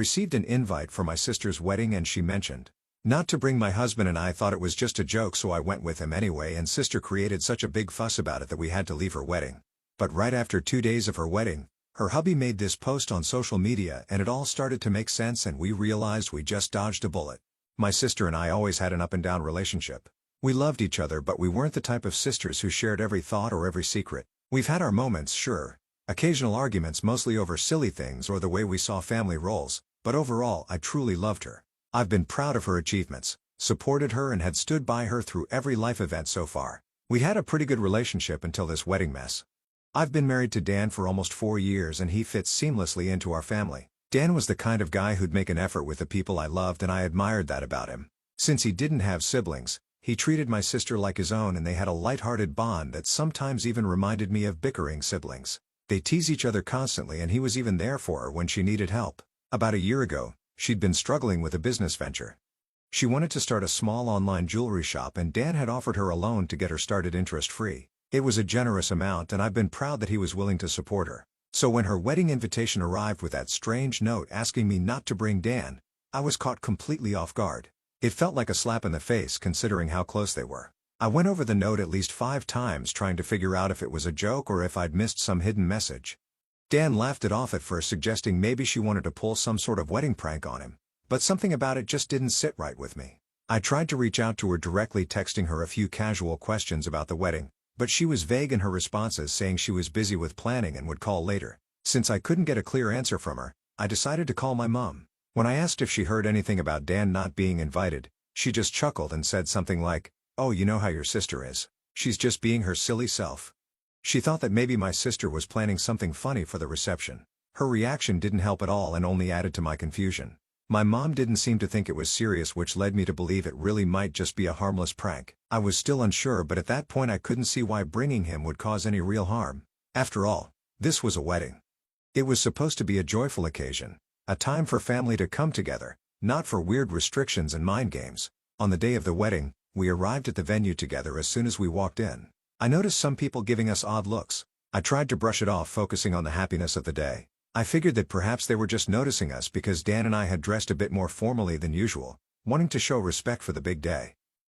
received an invite for my sister's wedding and she mentioned not to bring my husband, and I thought it was just a joke, so I went with him anyway, and sister created such a big fuss about it that we had to leave her wedding. But right after 2 days of her wedding, her hubby made this post on social media and it all started to make sense and we realized we just dodged a bullet. My sister and I always had an up and down relationship. We loved each other, but we weren't the type of sisters who shared every thought or every secret. We've had our moments, sure. Occasional arguments mostly over silly things or the way we saw family roles, but overall I truly loved her. I've been proud of her achievements, supported her and had stood by her through every life event so far. We had a pretty good relationship until this wedding mess. I've been married to Dan for almost 4 years and he fits seamlessly into our family. Dan was the kind of guy who'd make an effort with the people I loved and I admired that about him. Since he didn't have siblings, he treated my sister like his own and they had a light-hearted bond that sometimes even reminded me of bickering siblings. They tease each other constantly and he was even there for her when she needed help. About a year ago, she'd been struggling with a business venture. She wanted to start a small online jewelry shop and Dan had offered her a loan to get her started interest-free. It was a generous amount and I've been proud that he was willing to support her. So when her wedding invitation arrived with that strange note asking me not to bring Dan, I was caught completely off guard. It felt like a slap in the face considering how close they were. I went over the note at least 5 times trying to figure out if it was a joke or if I'd missed some hidden message. Dan laughed it off at first, suggesting maybe she wanted to pull some sort of wedding prank on him, but something about it just didn't sit right with me. I tried to reach out to her directly, texting her a few casual questions about the wedding, but she was vague in her responses, saying she was busy with planning and would call later. Since I couldn't get a clear answer from her, I decided to call my mom. When I asked if she heard anything about Dan not being invited, she just chuckled and said something like, "Oh, you know how your sister is. She's just being her silly self." She thought that maybe my sister was planning something funny for the reception. Her reaction didn't help at all and only added to my confusion. My mom didn't seem to think it was serious, which led me to believe it really might just be a harmless prank. I was still unsure, but at that point I couldn't see why bringing him would cause any real harm. After all, this was a wedding. It was supposed to be a joyful occasion, a time for family to come together, not for weird restrictions and mind games. On the day of the wedding, we arrived at the venue together. As soon as we walked in, I noticed some people giving us odd looks. I tried to brush it off, focusing on the happiness of the day. I figured that perhaps they were just noticing us because Dan and I had dressed a bit more formally than usual, wanting to show respect for the big day.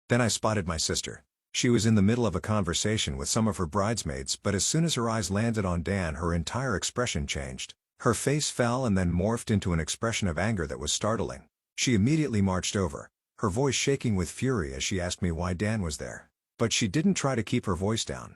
Then I spotted my sister. She was in the middle of a conversation with some of her bridesmaids, but as soon as her eyes landed on Dan, her entire expression changed. Her face fell and then morphed into an expression of anger that was startling. She immediately marched over, her voice shaking with fury as she asked me why Dan was there. But she didn't try to keep her voice down.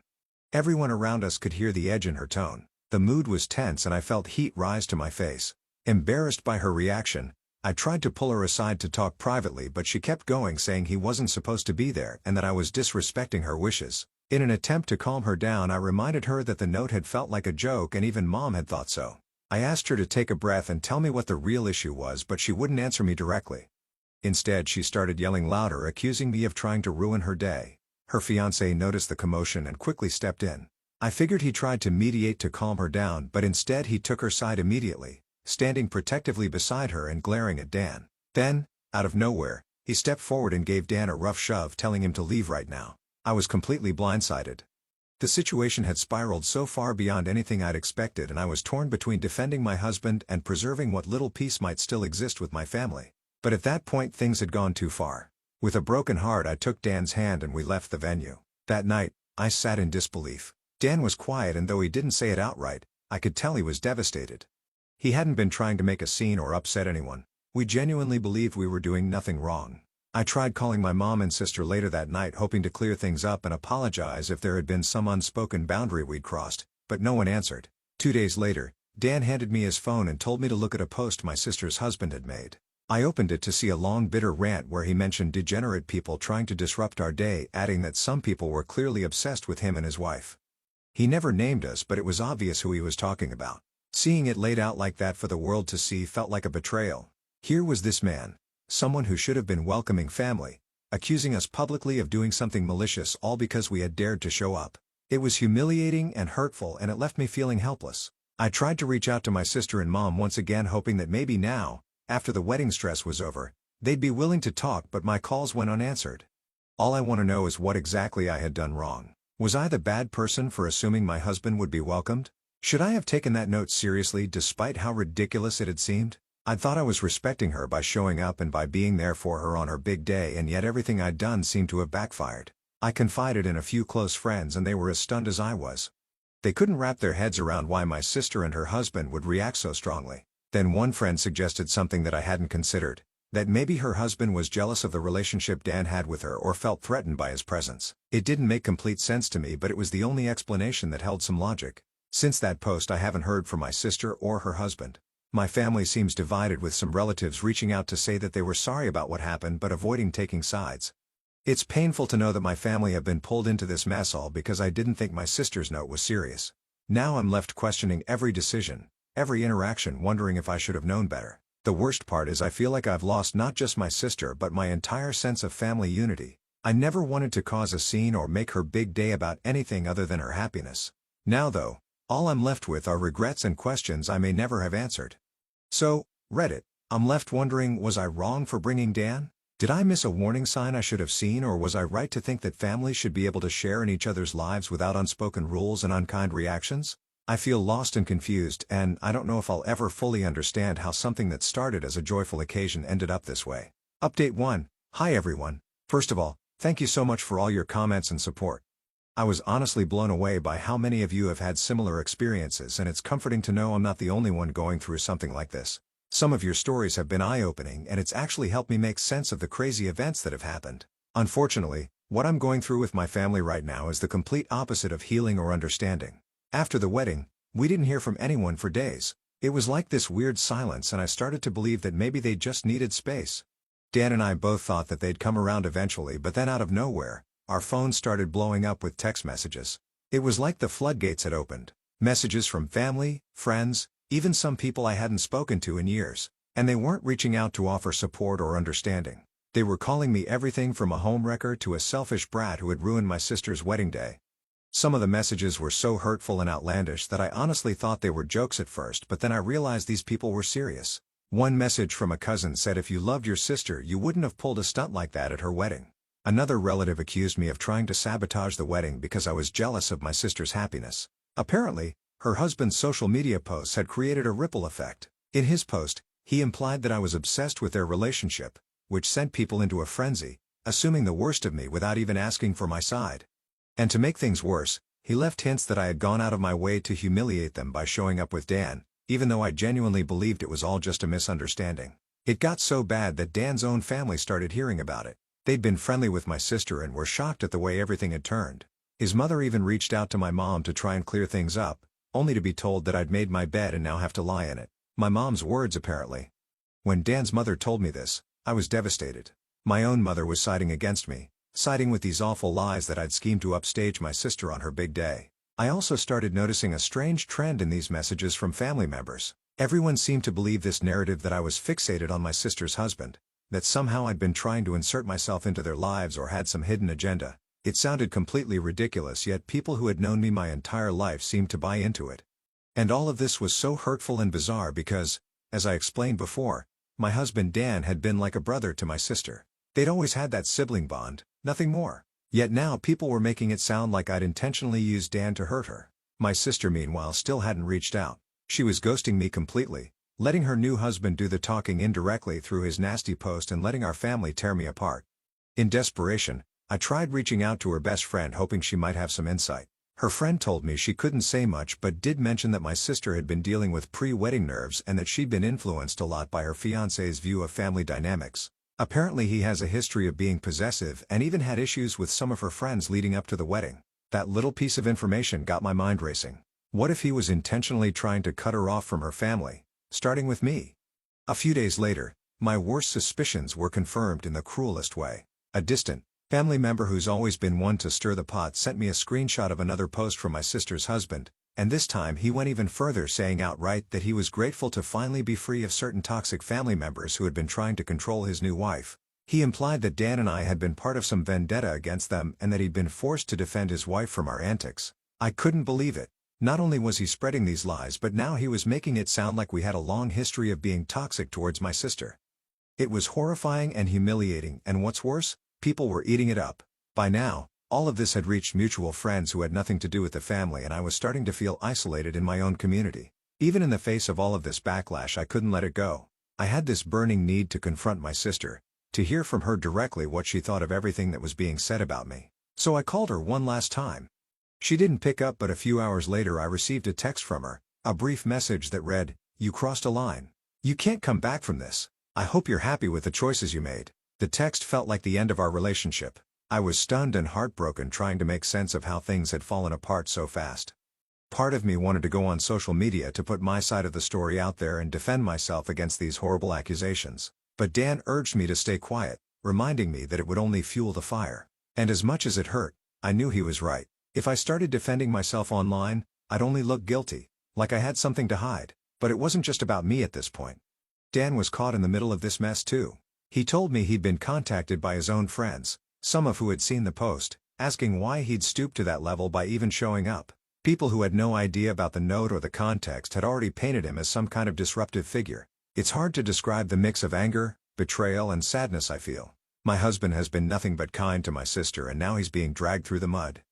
Everyone around us could hear the edge in her tone. The mood was tense and I felt heat rise to my face. Embarrassed by her reaction, I tried to pull her aside to talk privately, but she kept going, saying he wasn't supposed to be there and that I was disrespecting her wishes. In an attempt to calm her down, I reminded her that the note had felt like a joke and even Mom had thought so. I asked her to take a breath and tell me what the real issue was, but she wouldn't answer me directly. Instead, she started yelling louder, accusing me of trying to ruin her day. Her fiancé noticed the commotion and quickly stepped in. I figured he tried to mediate to calm her down, but instead he took her side immediately, standing protectively beside her and glaring at Dan. Then, out of nowhere, he stepped forward and gave Dan a rough shove, telling him to leave right now. I was completely blindsided. The situation had spiraled so far beyond anything I'd expected, and I was torn between defending my husband and preserving what little peace might still exist with my family. But at that point things had gone too far. With a broken heart, I took Dan's hand and we left the venue. That night, I sat in disbelief. Dan was quiet, and though he didn't say it outright, I could tell he was devastated. He hadn't been trying to make a scene or upset anyone. We genuinely believed we were doing nothing wrong. I tried calling my mom and sister later that night, hoping to clear things up and apologize if there had been some unspoken boundary we'd crossed, but no one answered. 2 days later, Dan handed me his phone and told me to look at a post my sister's husband had made. I opened it to see a long bitter rant where he mentioned degenerate people trying to disrupt our day, adding that some people were clearly obsessed with him and his wife. He never named us, but it was obvious who he was talking about. Seeing it laid out like that for the world to see felt like a betrayal. Here was this man, someone who should have been welcoming family, accusing us publicly of doing something malicious, all because we had dared to show up. It was humiliating and hurtful, and it left me feeling helpless. I tried to reach out to my sister and mom once again, hoping that maybe now, after the wedding stress was over, they'd be willing to talk, but my calls went unanswered. All I want to know is what exactly I had done wrong. Was I the bad person for assuming my husband would be welcomed? Should I have taken that note seriously despite how ridiculous it had seemed? I thought I was respecting her by showing up and by being there for her on her big day, and yet everything I'd done seemed to have backfired. I confided in a few close friends and they were as stunned as I was. They couldn't wrap their heads around why my sister and her husband would react so strongly. Then one friend suggested something that I hadn't considered, that maybe her husband was jealous of the relationship Dan had with her or felt threatened by his presence. It didn't make complete sense to me, but it was the only explanation that held some logic. Since that post I haven't heard from my sister or her husband. My family seems divided, with some relatives reaching out to say that they were sorry about what happened but avoiding taking sides. It's painful to know that my family have been pulled into this mess all because I didn't think my sister's note was serious. Now I'm left questioning every decision, every interaction, wondering if I should have known better. The worst part is I feel like I've lost not just my sister but my entire sense of family unity. I never wanted to cause a scene or make her big day about anything other than her happiness. Now though, all I'm left with are regrets and questions I may never have answered. So, Reddit, I'm left wondering, was I wrong for bringing Dan? Did I miss a warning sign I should have seen, or was I right to think that families should be able to share in each other's lives without unspoken rules and unkind reactions? I feel lost and confused, and I don't know if I'll ever fully understand how something that started as a joyful occasion ended up this way. Update 1. Hi everyone. First of all, thank you so much for all your comments and support. I was honestly blown away by how many of you have had similar experiences, and it's comforting to know I'm not the only one going through something like this. Some of your stories have been eye-opening, and it's actually helped me make sense of the crazy events that have happened. Unfortunately, what I'm going through with my family right now is the complete opposite of healing or understanding. After the wedding, we didn't hear from anyone for days. It was like this weird silence, and I started to believe that maybe they just needed space. Dan and I both thought that they'd come around eventually, but then out of nowhere, our phones started blowing up with text messages. It was like the floodgates had opened. Messages from family, friends, even some people I hadn't spoken to in years. And they weren't reaching out to offer support or understanding. They were calling me everything from a homewrecker to a selfish brat who had ruined my sister's wedding day. Some of the messages were so hurtful and outlandish that I honestly thought they were jokes at first, but then I realized these people were serious. One message from a cousin said if you loved your sister you wouldn't have pulled a stunt like that at her wedding. Another relative accused me of trying to sabotage the wedding because I was jealous of my sister's happiness. Apparently, her husband's social media posts had created a ripple effect. In his post, he implied that I was obsessed with their relationship, which sent people into a frenzy, assuming the worst of me without even asking for my side. And to make things worse, he left hints that I had gone out of my way to humiliate them by showing up with Dan, even though I genuinely believed it was all just a misunderstanding. It got so bad that Dan's own family started hearing about it. They'd been friendly with my sister and were shocked at the way everything had turned. His mother even reached out to my mom to try and clear things up, only to be told that I'd made my bed and now have to lie in it. My mom's words, apparently. When Dan's mother told me this, I was devastated. My own mother was siding against me, siding with these awful lies that I'd schemed to upstage my sister on her big day. I also started noticing a strange trend in these messages from family members. Everyone seemed to believe this narrative that I was fixated on my sister's husband, that somehow I'd been trying to insert myself into their lives or had some hidden agenda. It sounded completely ridiculous, yet people who had known me my entire life seemed to buy into it. And all of this was so hurtful and bizarre because, as I explained before, my husband Dan had been like a brother to my sister. They'd always had that sibling bond, nothing more. Yet now people were making it sound like I'd intentionally used Dan to hurt her. My sister meanwhile still hadn't reached out. She was ghosting me completely, letting her new husband do the talking indirectly through his nasty post and letting our family tear me apart. In desperation, I tried reaching out to her best friend hoping she might have some insight. Her friend told me she couldn't say much but did mention that my sister had been dealing with pre-wedding nerves and that she'd been influenced a lot by her fiancé's view of family dynamics. Apparently he has a history of being possessive and even had issues with some of her friends leading up to the wedding. That little piece of information got my mind racing. What if he was intentionally trying to cut her off from her family, starting with me? A few days later, my worst suspicions were confirmed in the cruelest way. A distant family member who's always been one to stir the pot sent me a screenshot of another post from my sister's husband, and this time he went even further, saying outright that he was grateful to finally be free of certain toxic family members who had been trying to control his new wife. He implied that Dan and I had been part of some vendetta against them and that he'd been forced to defend his wife from our antics. I couldn't believe it. Not only was he spreading these lies, but now he was making it sound like we had a long history of being toxic towards my sister. It was horrifying and humiliating, and what's worse, people were eating it up. By now, all of this had reached mutual friends who had nothing to do with the family, and I was starting to feel isolated in my own community. Even in the face of all of this backlash, I couldn't let it go. I had this burning need to confront my sister, to hear from her directly what she thought of everything that was being said about me. So I called her one last time. She didn't pick up, but a few hours later I received a text from her, a brief message that read, "You crossed a line. You can't come back from this. I hope you're happy with the choices you made." The text felt like the end of our relationship. I was stunned and heartbroken, trying to make sense of how things had fallen apart so fast. Part of me wanted to go on social media to put my side of the story out there and defend myself against these horrible accusations. But Dan urged me to stay quiet, reminding me that it would only fuel the fire. And as much as it hurt, I knew he was right. If I started defending myself online, I'd only look guilty, like I had something to hide. But it wasn't just about me at this point. Dan was caught in the middle of this mess too. He told me he'd been contacted by his own friends, some of who had seen the post, asking why he'd stooped to that level by even showing up. People who had no idea about the note or the context had already painted him as some kind of disruptive figure. It's hard to describe the mix of anger, betrayal, and sadness I feel. My husband has been nothing but kind to my sister, and now he's being dragged through the mud.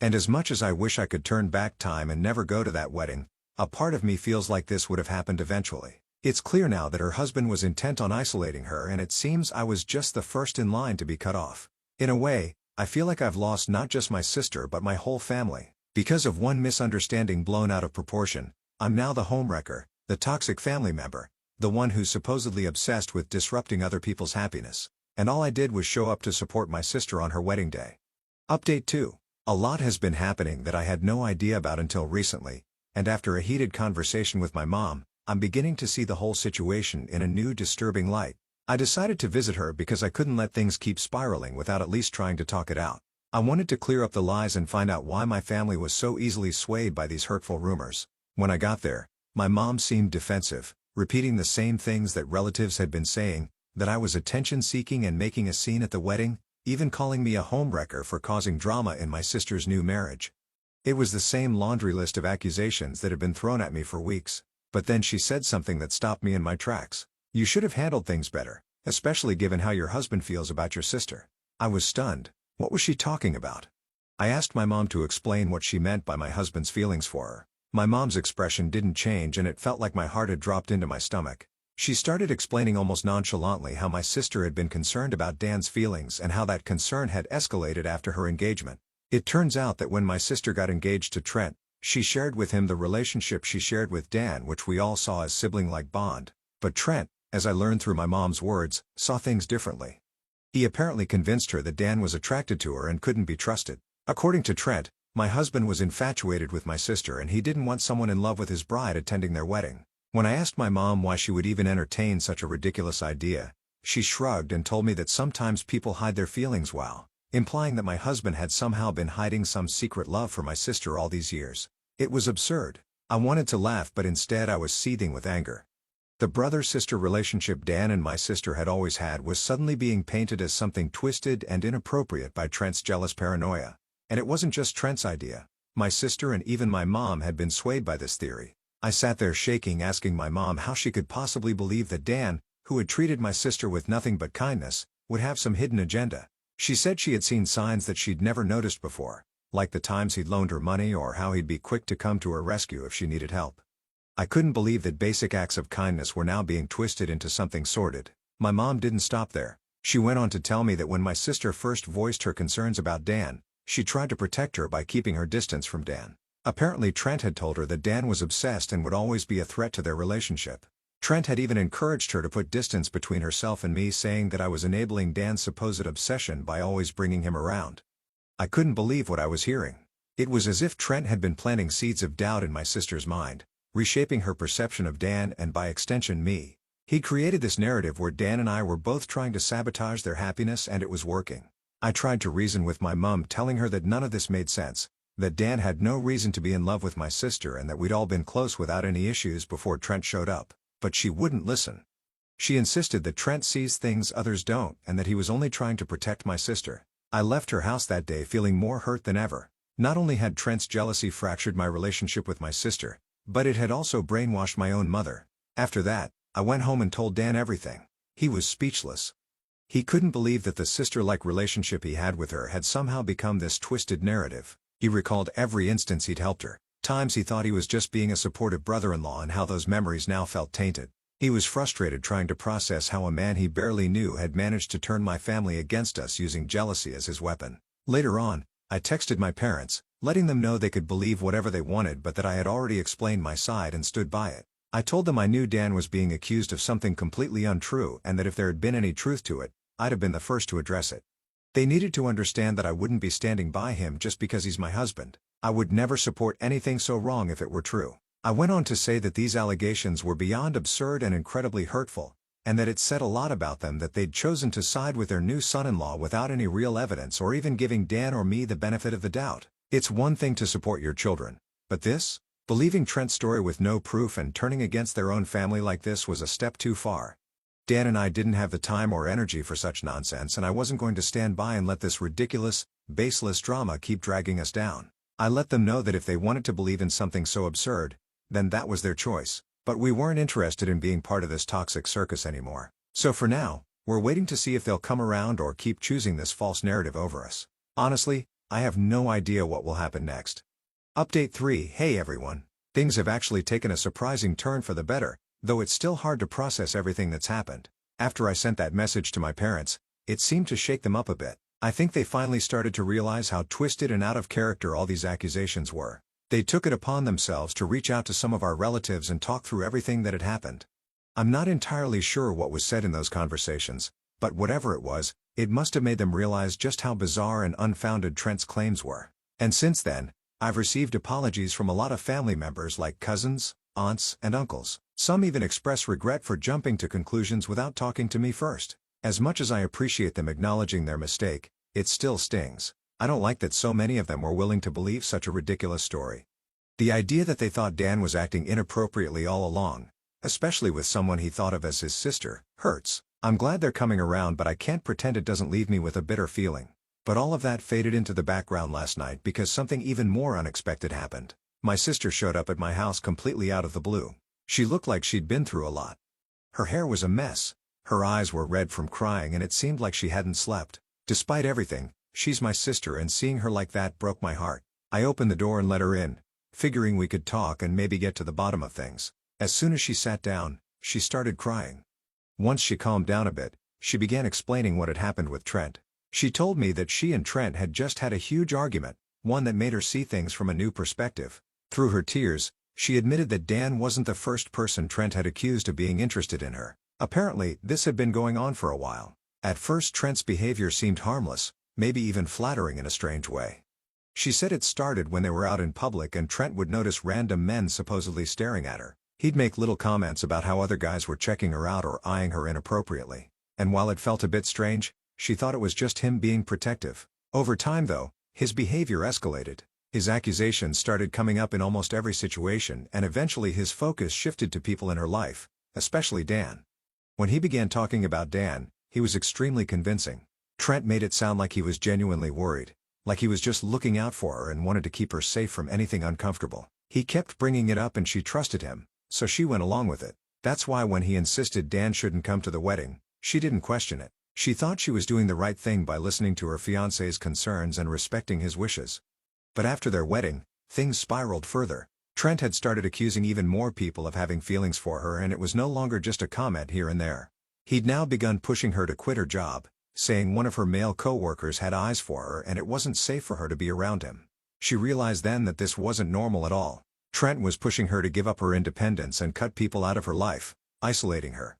And as much as I wish I could turn back time and never go to that wedding, a part of me feels like this would have happened eventually. It's clear now that her husband was intent on isolating her, and it seems I was just the first in line to be cut off. In a way, I feel like I've lost not just my sister but my whole family. Because of one misunderstanding blown out of proportion, I'm now the homewrecker, the toxic family member, the one who's supposedly obsessed with disrupting other people's happiness. And all I did was show up to support my sister on her wedding day. Update 2. A lot has been happening that I had no idea about until recently, and after a heated conversation with my mom, I'm beginning to see the whole situation in a new disturbing light. I decided to visit her because I couldn't let things keep spiraling without at least trying to talk it out. I wanted to clear up the lies and find out why my family was so easily swayed by these hurtful rumors. When I got there, my mom seemed defensive, repeating the same things that relatives had been saying, that I was attention-seeking and making a scene at the wedding, even calling me a homewrecker for causing drama in my sister's new marriage. It was the same laundry list of accusations that had been thrown at me for weeks. But then she said something that stopped me in my tracks. "You should have handled things better, especially given how your husband feels about your sister." I was stunned. What was she talking about? I asked my mom to explain what she meant by my husband's feelings for her. My mom's expression didn't change, and it felt like my heart had dropped into my stomach. She started explaining almost nonchalantly how my sister had been concerned about Dan's feelings and how that concern had escalated after her engagement. It turns out that when my sister got engaged to Trent, she shared with him the relationship she shared with Dan, which we all saw as sibling-like bond. But Trent, as I learned through my mom's words, saw things differently. He apparently convinced her that Dan was attracted to her and couldn't be trusted. According to Trent, my husband was infatuated with my sister and he didn't want someone in love with his bride attending their wedding. When I asked my mom why she would even entertain such a ridiculous idea, she shrugged and told me that sometimes people hide their feelings while, implying that my husband had somehow been hiding some secret love for my sister all these years. It was absurd. I wanted to laugh, but instead I was seething with anger. The brother-sister relationship Dan and my sister had always had was suddenly being painted as something twisted and inappropriate by Trent's jealous paranoia. And it wasn't just Trent's idea. My sister and even my mom had been swayed by this theory. I sat there shaking, asking my mom how she could possibly believe that Dan, who had treated my sister with nothing but kindness, would have some hidden agenda. She said she had seen signs that she'd never noticed before, like the times he'd loaned her money or how he'd be quick to come to her rescue if she needed help. I couldn't believe that basic acts of kindness were now being twisted into something sordid. My mom didn't stop there. She went on to tell me that when my sister first voiced her concerns about Dan, she tried to protect her by keeping her distance from Dan. Apparently Trent had told her that Dan was obsessed and would always be a threat to their relationship. Trent had even encouraged her to put distance between herself and me, saying that I was enabling Dan's supposed obsession by always bringing him around. I couldn't believe what I was hearing. It was as if Trent had been planting seeds of doubt in my sister's mind, reshaping her perception of Dan and by extension me. He created this narrative where Dan and I were both trying to sabotage their happiness, and it was working. I tried to reason with my mom, telling her that none of this made sense, that Dan had no reason to be in love with my sister and that we'd all been close without any issues before Trent showed up. But she wouldn't listen. She insisted that Trent sees things others don't and that he was only trying to protect my sister. I left her house that day feeling more hurt than ever. Not only had Trent's jealousy fractured my relationship with my sister, but it had also brainwashed my own mother. After that, I went home and told Dan everything. He was speechless. He couldn't believe that the sister-like relationship he had with her had somehow become this twisted narrative. He recalled every instance he'd helped her, times he thought he was just being a supportive brother-in-law, and how those memories now felt tainted. He was frustrated trying to process how a man he barely knew had managed to turn my family against us using jealousy as his weapon. Later on, I texted my parents, letting them know they could believe whatever they wanted but that I had already explained my side and stood by it. I told them I knew Dan was being accused of something completely untrue and that if there had been any truth to it, I'd have been the first to address it. They needed to understand that I wouldn't be standing by him just because he's my husband. I would never support anything so wrong if it were true. I went on to say that these allegations were beyond absurd and incredibly hurtful, and that it said a lot about them that they'd chosen to side with their new son-in-law without any real evidence or even giving Dan or me the benefit of the doubt. It's one thing to support your children, but this? Believing Trent's story with no proof and turning against their own family like this was a step too far. Dan and I didn't have the time or energy for such nonsense, and I wasn't going to stand by and let this ridiculous, baseless drama keep dragging us down. I let them know that if they wanted to believe in something so absurd, then that was their choice, but we weren't interested in being part of this toxic circus anymore. So for now, we're waiting to see if they'll come around or keep choosing this false narrative over us. Honestly, I have no idea what will happen next. Update 3. Hey everyone. Things have actually taken a surprising turn for the better, though it's still hard to process everything that's happened. After I sent that message to my parents, it seemed to shake them up a bit. I think they finally started to realize how twisted and out of character all these accusations were. They took it upon themselves to reach out to some of our relatives and talk through everything that had happened. I'm not entirely sure what was said in those conversations, but whatever it was, it must have made them realize just how bizarre and unfounded Trent's claims were. And since then, I've received apologies from a lot of family members like cousins, aunts, and uncles. Some even express regret for jumping to conclusions without talking to me first. As much as I appreciate them acknowledging their mistake, it still stings. I don't like that so many of them were willing to believe such a ridiculous story. The idea that they thought Dan was acting inappropriately all along, especially with someone he thought of as his sister, hurts. I'm glad they're coming around, but I can't pretend it doesn't leave me with a bitter feeling. But all of that faded into the background last night because something even more unexpected happened. My sister showed up at my house completely out of the blue. She looked like she'd been through a lot. Her hair was a mess, her eyes were red from crying, and it seemed like she hadn't slept. Despite everything, she's my sister, and seeing her like that broke my heart. I opened the door and let her in, figuring we could talk and maybe get to the bottom of things. As soon as she sat down, she started crying. Once she calmed down a bit, she began explaining what had happened with Trent. She told me that she and Trent had just had a huge argument, one that made her see things from a new perspective. Through her tears, she admitted that Dan wasn't the first person Trent had accused of being interested in her. Apparently, this had been going on for a while. At first, Trent's behavior seemed harmless, maybe even flattering in a strange way. She said it started when they were out in public and Trent would notice random men supposedly staring at her. He'd make little comments about how other guys were checking her out or eyeing her inappropriately. And while it felt a bit strange, she thought it was just him being protective. Over time though, his behavior escalated. His accusations started coming up in almost every situation, and eventually his focus shifted to people in her life, especially Dan. When he began talking about Dan, he was extremely convincing. Trent made it sound like he was genuinely worried, like he was just looking out for her and wanted to keep her safe from anything uncomfortable. He kept bringing it up and she trusted him, so she went along with it. That's why when he insisted Dan shouldn't come to the wedding, she didn't question it. She thought she was doing the right thing by listening to her fiancé's concerns and respecting his wishes. But after their wedding, things spiraled further. Trent had started accusing even more people of having feelings for her, and it was no longer just a comment here and there. He'd now begun pushing her to quit her job, saying one of her male co-workers had eyes for her and it wasn't safe for her to be around him. She realized then that this wasn't normal at all. Trent was pushing her to give up her independence and cut people out of her life, isolating her.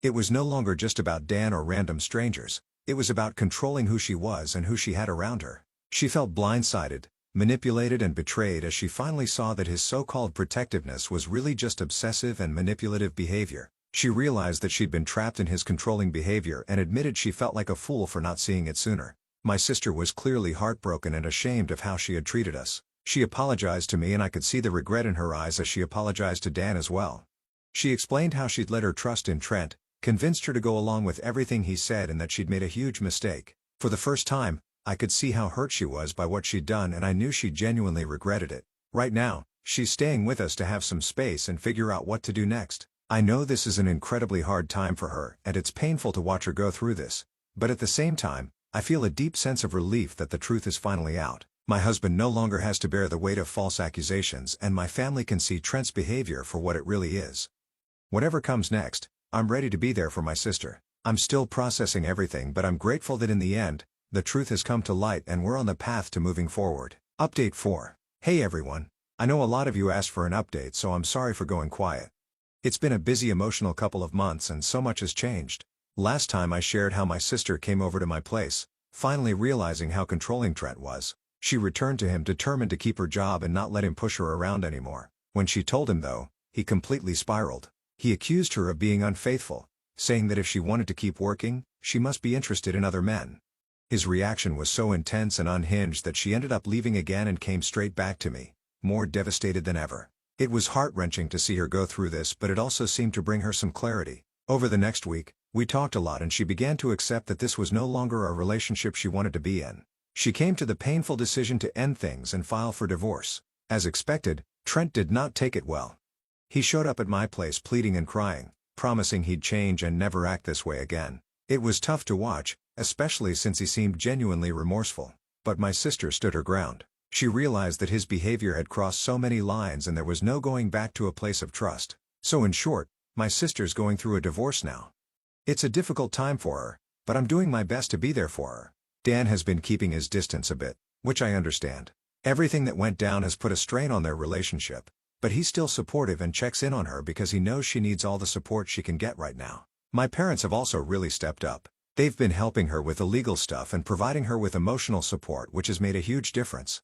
It was no longer just about Dan or random strangers, it was about controlling who she was and who she had around her. She felt blindsided, manipulated and betrayed as she finally saw that his so-called protectiveness was really just obsessive and manipulative behavior. She realized that she'd been trapped in his controlling behavior and admitted she felt like a fool for not seeing it sooner. My sister was clearly heartbroken and ashamed of how she had treated us. She apologized to me and I could see the regret in her eyes as she apologized to Dan as well. She explained how she'd let her trust in Trent, convinced her to go along with everything he said, and that she'd made a huge mistake. For the first time, I could see how hurt she was by what she'd done, and I knew she genuinely regretted it. Right now, she's staying with us to have some space and figure out what to do next. I know this is an incredibly hard time for her, and it's painful to watch her go through this, but at the same time, I feel a deep sense of relief that the truth is finally out. My husband no longer has to bear the weight of false accusations, and my family can see Trent's behavior for what it really is. Whatever comes next, I'm ready to be there for my sister. I'm still processing everything, but I'm grateful that in the end, the truth has come to light and we're on the path to moving forward. Update 4. Hey everyone. I know a lot of you asked for an update, so I'm sorry for going quiet. It's been a busy emotional couple of months and so much has changed. Last time I shared how my sister came over to my place, finally realizing how controlling Trent was. She returned to him determined to keep her job and not let him push her around anymore. When she told him though, he completely spiraled. He accused her of being unfaithful, saying that if she wanted to keep working, she must be interested in other men. His reaction was so intense and unhinged that she ended up leaving again and came straight back to me, more devastated than ever. It was heart-wrenching to see her go through this, but it also seemed to bring her some clarity. Over the next week, we talked a lot and she began to accept that this was no longer a relationship she wanted to be in. She came to the painful decision to end things and file for divorce. As expected, Trent did not take it well. He showed up at my place pleading and crying, promising he'd change and never act this way again. It was tough to watch, especially since he seemed genuinely remorseful. But my sister stood her ground. She realized that his behavior had crossed so many lines and there was no going back to a place of trust. So in short, my sister's going through a divorce now. It's a difficult time for her, but I'm doing my best to be there for her. Dan has been keeping his distance a bit, which I understand. Everything that went down has put a strain on their relationship, but he's still supportive and checks in on her because he knows she needs all the support she can get right now. My parents have also really stepped up. They've been helping her with the legal stuff and providing her with emotional support, which has made a huge difference.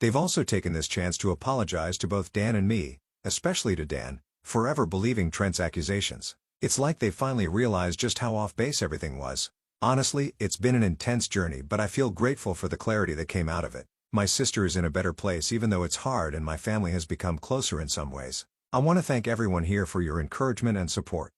They've also taken this chance to apologize to both Dan and me, especially to Dan, for ever believing Trent's accusations. It's like they finally realized just how off base everything was. Honestly, it's been an intense journey, but I feel grateful for the clarity that came out of it. My sister is in a better place even though it's hard, and my family has become closer in some ways. I want to thank everyone here for your encouragement and support.